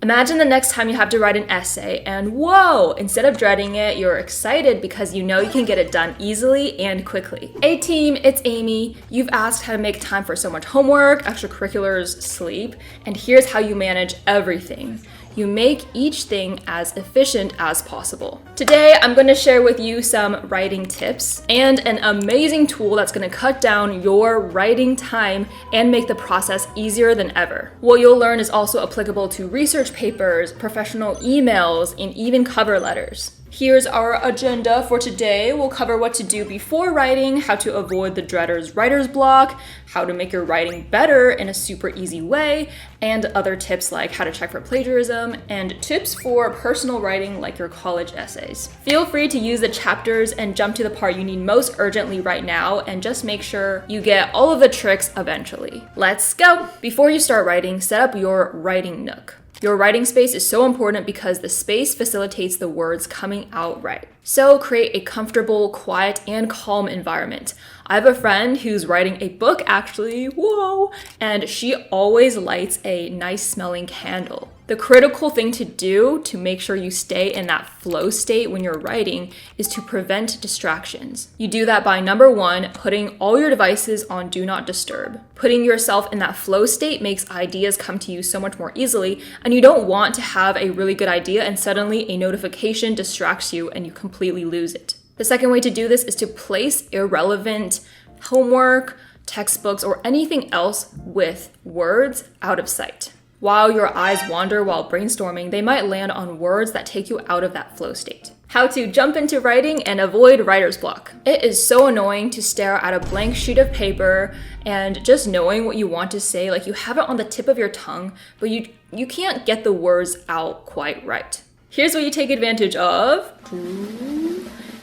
Imagine the next time you have to write an essay and whoa, instead of dreading it, you're excited because you know you can get it done easily and quickly. Hey team, it's Amy. You've asked how to make time for so much homework, extracurriculars, sleep, and here's how you manage everything. You make each thing as efficient as possible. Today, I'm going to share with you some writing tips and an amazing tool that's going to cut down your writing time and make the process easier than ever. What you'll learn is also applicable to research papers, professional emails, and even cover letters. Here's our agenda for today. We'll cover what to do before writing, how to avoid the dreader's writer's block, how to make your writing better in a super easy way, and other tips like how to check for plagiarism, and tips for personal writing like your college essays. Feel free to use the chapters and jump to the part you need most urgently right now, and just make sure you get all of the tricks eventually. Let's go! Before you start writing, set up your writing nook. Your writing space is so important because the space facilitates the words coming out right. So create a comfortable, quiet, and calm environment. I have a friend who's writing a book actually, whoa, and she always lights a nice smelling candle. The critical thing to do to make sure you stay in that flow state when you're writing is to prevent distractions. You do that by number one, putting all your devices on do not disturb. Putting yourself in that flow state makes ideas come to you so much more easily, and you don't want to have a really good idea and suddenly a notification distracts you and you completely lose it. The second way to do this is to place irrelevant homework, textbooks, or anything else with words out of sight. While your eyes wander while brainstorming, they might land on words that take you out of that flow state. How to jump into writing and avoid writer's block. It is so annoying to stare at a blank sheet of paper and just knowing what you want to say, like you have it on the tip of your tongue, but you can't get the words out quite right. Here's what you take advantage of.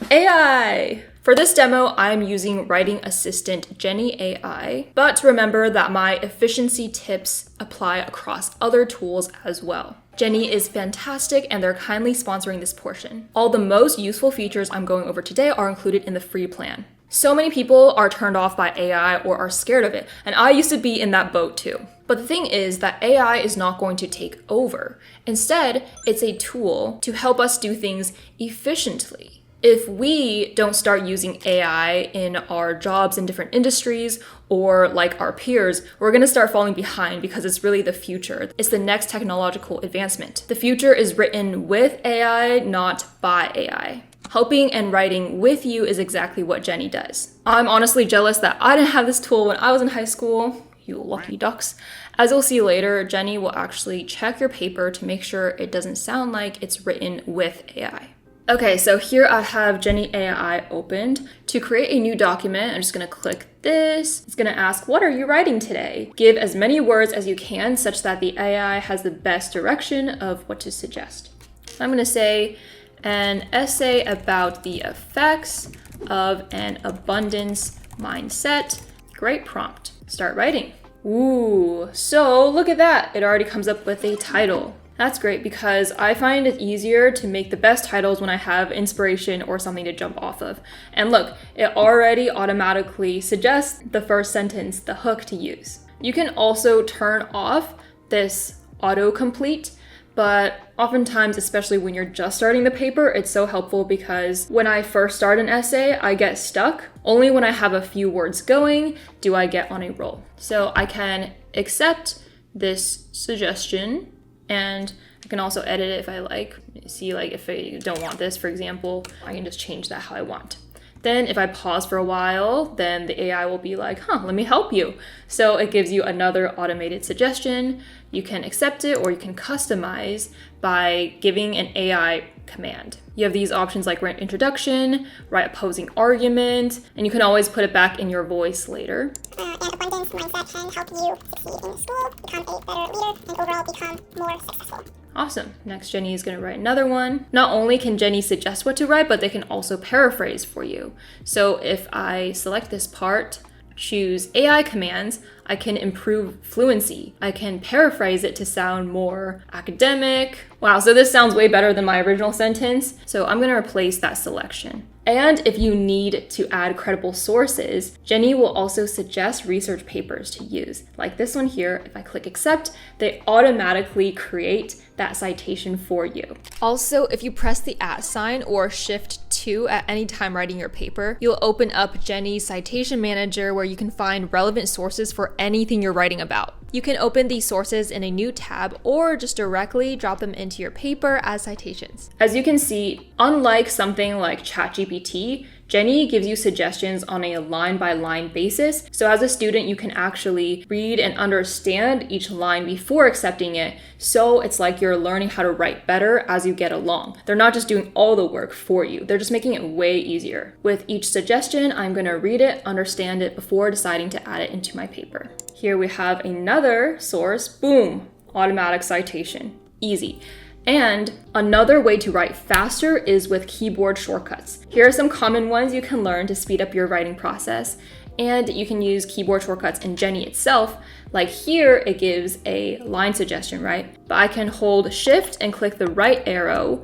AI. For this demo, I'm using writing assistant Jenny AI, but remember that my efficiency tips apply across other tools as well. Jenny is fantastic and they're kindly sponsoring this portion. All the most useful features I'm going over today are included in the free plan. So many people are turned off by AI or are scared of it, and I used to be in that boat too. But the thing is that AI is not going to take over. Instead, it's a tool to help us do things efficiently. If we don't start using AI in our jobs in different industries or like our peers, we're going to start falling behind because it's really the future. It's the next technological advancement. The future is written with AI, not by AI. Helping and writing with you is exactly what Jenny does. I'm honestly jealous that I didn't have this tool when I was in high school. You lucky ducks. As you'll see later, Jenny will actually check your paper to make sure it doesn't sound like it's written with AI. Okay, so here I have Jenny AI opened. To create a new document, I'm just gonna click this. It's gonna ask, what are you writing today? Give as many words as you can such that the AI has the best direction of what to suggest. I'm gonna say an essay about the effects of an abundance mindset. Great prompt. Start writing. Ooh, so look at that. It already comes up with a title. That's great because I find it easier to make the best titles when I have inspiration or something to jump off of. And look, it already automatically suggests the first sentence, the hook to use. You can also turn off this autocomplete, but oftentimes, especially when you're just starting the paper, it's so helpful because when I first start an essay, I get stuck. Only when I have a few words going do I get on a roll. So I can accept this suggestion, and I can also edit it if I like. See, like if I don't want this, for example, I can just change that how I want. Then if I pause for a while, then the AI will be like, let me help you. So it gives you another automated suggestion. You can accept it or you can customize by giving an AI command. You have these options like write introduction, write opposing argument, and you can always put it back in your voice later. An abundance mindset can help you succeed in school, become a better leader, and overall become more successful. Awesome. Next, Jenny is going to write another one. Not only can Jenny suggest what to write, but they can also paraphrase for you. So if I select this part, choose AI commands, I can improve fluency. I can paraphrase it to sound more academic. Wow, so this sounds way better than my original sentence. So I'm gonna replace that selection. And if you need to add credible sources, Jenny will also suggest research papers to use. Like this one here, if I click accept, they automatically create that citation for you. Also, if you press the @ sign or Shift-2 at any time writing your paper, you'll open up Jenny's Citation Manager where you can find relevant sources for anything you're writing about. You can open these sources in a new tab or just directly drop them into your paper as citations. As you can see, unlike something like ChatGPT, Jenny gives you suggestions on a line-by-line basis. So as a student, you can actually read and understand each line before accepting it. So it's like you're learning how to write better as you get along. They're not just doing all the work for you. They're just making it way easier. With each suggestion, I'm going to read it, understand it before deciding to add it into my paper. Here we have another source. Boom, automatic citation. Easy. And another way to write faster is with keyboard shortcuts. Here are some common ones you can learn to speed up your writing process. And you can use keyboard shortcuts in Jenny itself. Like here, it gives a line suggestion, right? But I can hold Shift and click the right arrow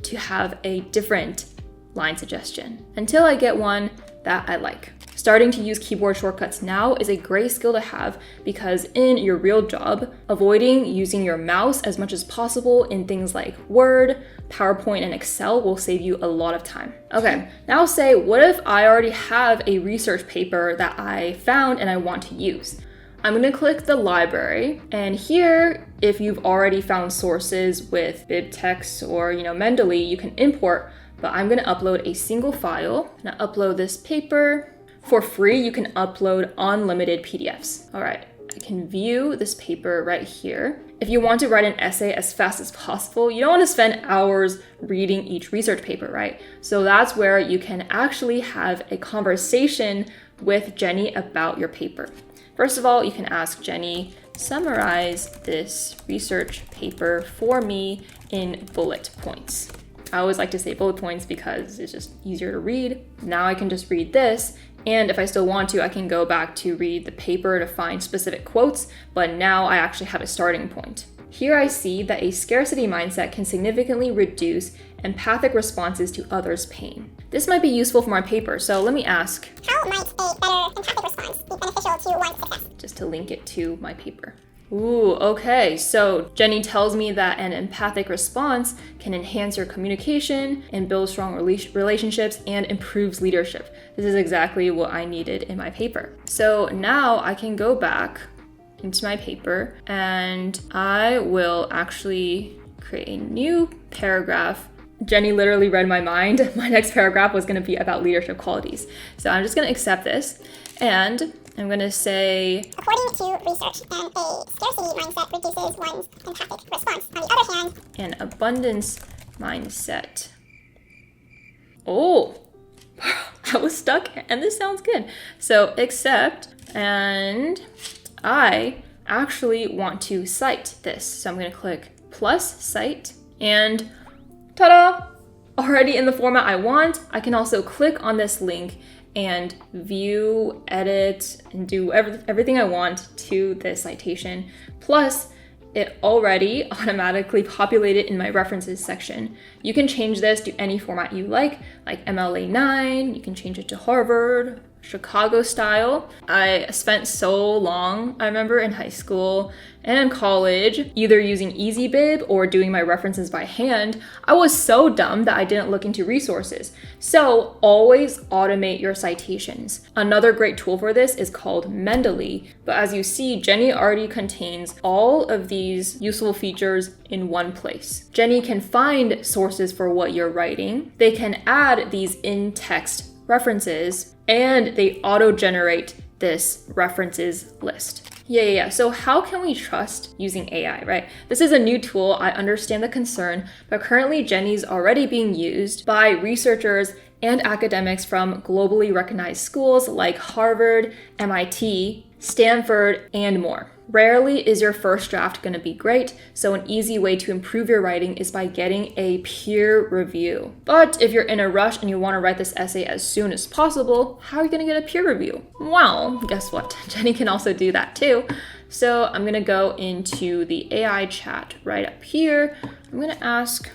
to have a different line suggestion until I get one that I like. Starting to use keyboard shortcuts now is a great skill to have because in your real job, avoiding using your mouse as much as possible in things like Word, PowerPoint, and Excel will save you a lot of time. Okay, now say, what if I already have a research paper that I found and I want to use? I'm gonna click the library, and here, if you've already found sources with BibTeX or Mendeley, you can import, but I'm gonna upload a single file. I'm gonna upload this paper. For free, you can upload unlimited PDFs. All right, I can view this paper right here. If you want to write an essay as fast as possible, you don't want to spend hours reading each research paper, right? So that's where you can actually have a conversation with Jenny about your paper. First of all, you can ask Jenny, summarize this research paper for me in bullet points. I always like to say bullet points because it's just easier to read. Now I can just read this. And if I still want to, I can go back to read the paper to find specific quotes, but now I actually have a starting point. Here I see that a scarcity mindset can significantly reduce empathic responses to others' pain. This might be useful for my paper, so let me ask, how might a better empathic response be beneficial to one's success? Just to link it to my paper. Ooh, okay, so Jenny tells me that an empathic response can enhance your communication and build strong relationships and improves leadership. This is exactly what I needed in my paper. So now I can go back into my paper and I will actually create a new paragraph. Jenny literally read my mind. My next paragraph was gonna be about leadership qualities. So I'm just gonna accept this and I'm gonna say, according to research, a scarcity mindset reduces one's empathic response. On the other hand, an abundance mindset. Oh, I was stuck and this sounds good. So accept, and I actually want to cite this. So I'm gonna click plus cite and ta-da! Already in the format I want. I can also click on this link and view, edit, and do everything I want to this citation. Plus, it already automatically populated in my references section. You can change this to any format you like MLA9, you can change it to Harvard, Chicago style. I spent so long, I remember in high school and in college, either using EasyBib or doing my references by hand. I was so dumb that I didn't look into resources. So always automate your citations. Another great tool for this is called Mendeley. But as you see, Jenny already contains all of these useful features in one place. Jenny can find sources for what you're writing. They can add these in-text references, and they auto-generate this references list. Yeah. So how can we trust using AI, right? This is a new tool. I understand the concern, but currently Jenny's already being used by researchers and academics from globally recognized schools like Harvard, MIT, Stanford, and more. Rarely is your first draft going to be great, so an easy way to improve your writing is by getting a peer review. But if you're in a rush and you want to write this essay as soon as possible, how are you going to get a peer review? Well, guess what? Jenny can also do that too. So I'm going to go into the AI chat right up here. I'm going to ask,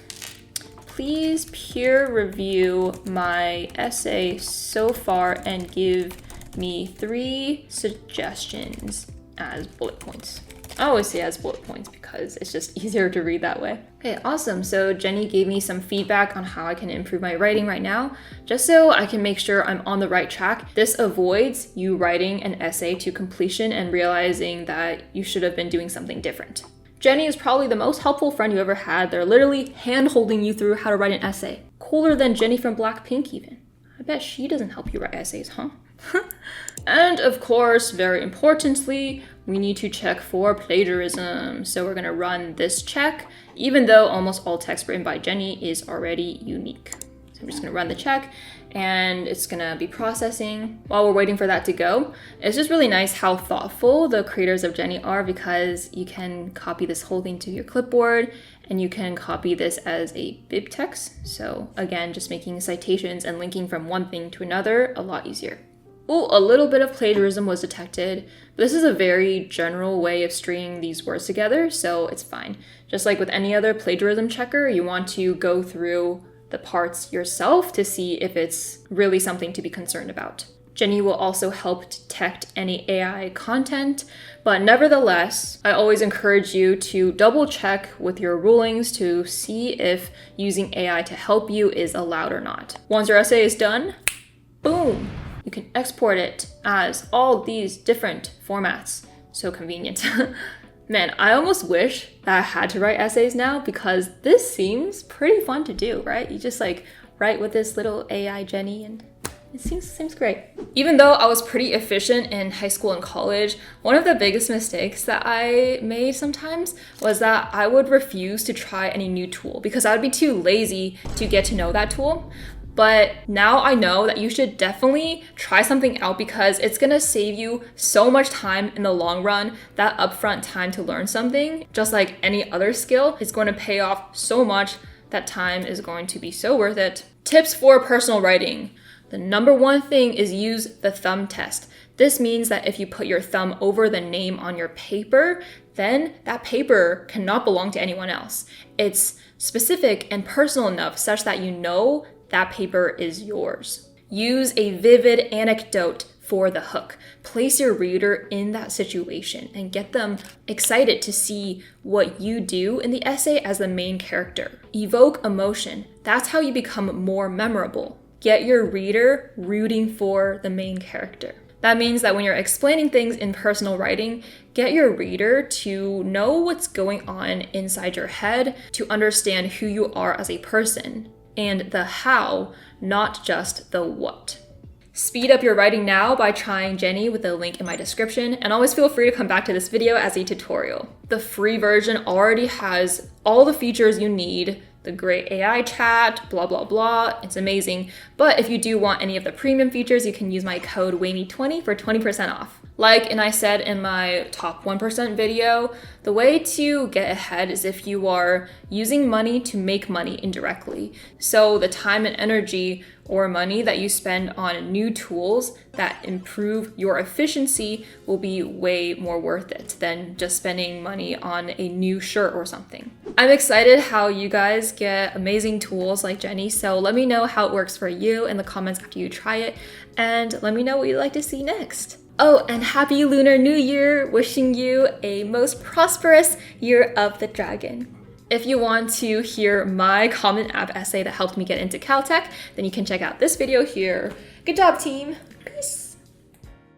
please peer review my essay so far and give me 3 suggestions as bullet points. I always say as bullet points because it's just easier to read that way. Okay, awesome. So Jenny gave me some feedback on how I can improve my writing right now, just so I can make sure I'm on the right track. This avoids you writing an essay to completion and realizing that you should have been doing something different. Jenny is probably the most helpful friend you ever had. They're literally hand-holding you through how to write an essay. Cooler than Jenny from Blackpink even. I bet she doesn't help you write essays, huh? And of course, very importantly, we need to check for plagiarism. So we're gonna run this check, even though almost all text written by Jenny is already unique. So I'm just gonna run the check and it's gonna be processing while we're waiting for that to go. It's just really nice how thoughtful the creators of Jenny are, because you can copy this whole thing to your clipboard and you can copy this as a bib text. So again, just making citations and linking from one thing to another a lot easier. Oh, a little bit of plagiarism was detected. But this is a very general way of stringing these words together, so it's fine. Just like with any other plagiarism checker, you want to go through the parts yourself to see if it's really something to be concerned about. Jenny will also help detect any AI content, but nevertheless, I always encourage you to double check with your rulings to see if using AI to help you is allowed or not. Once your essay is done, boom! You can export it as all these different formats. So convenient. Man, I almost wish that I had to write essays now, because this seems pretty fun to do, right? You just like write with this little AI Jenny and it seems great. Even though I was pretty efficient in high school and college, one of the biggest mistakes that I made sometimes was that I would refuse to try any new tool because I would be too lazy to get to know that tool. But now I know that you should definitely try something out, because it's gonna save you so much time in the long run. That upfront time to learn something, just like any other skill, is going to pay off so much. That time is going to be so worth it. Tips for personal writing. The number one thing is use the thumb test. This means that if you put your thumb over the name on your paper, then that paper cannot belong to anyone else. It's specific and personal enough such that you know that paper is yours. Use a vivid anecdote for the hook. Place your reader in that situation and get them excited to see what you do in the essay as the main character. Evoke emotion. That's how you become more memorable. Get your reader rooting for the main character. That means that when you're explaining things in personal writing, get your reader to know what's going on inside your head, to understand who you are as a person, and the how, not just the what. Speed up your writing now by trying Jenny with the link in my description, and always feel free to come back to this video as a tutorial. The free version already has all the features you need, the great AI chat, blah, blah, blah. It's amazing. But if you do want any of the premium features, you can use my code WAMEY20 for 20% off. Like I said in my top 1% video, the way to get ahead is if you are using money to make money indirectly. So the time and energy or money that you spend on new tools that improve your efficiency will be way more worth it than just spending money on a new shirt or something. I'm excited how you guys get amazing tools like Jenny, so let me know how it works for you in the comments after you try it, and let me know what you'd like to see next. Oh, and happy Lunar New Year! Wishing you a most prosperous year of the dragon. If you want to hear my Common App essay that helped me get into Caltech, then you can check out this video here. Good job, team!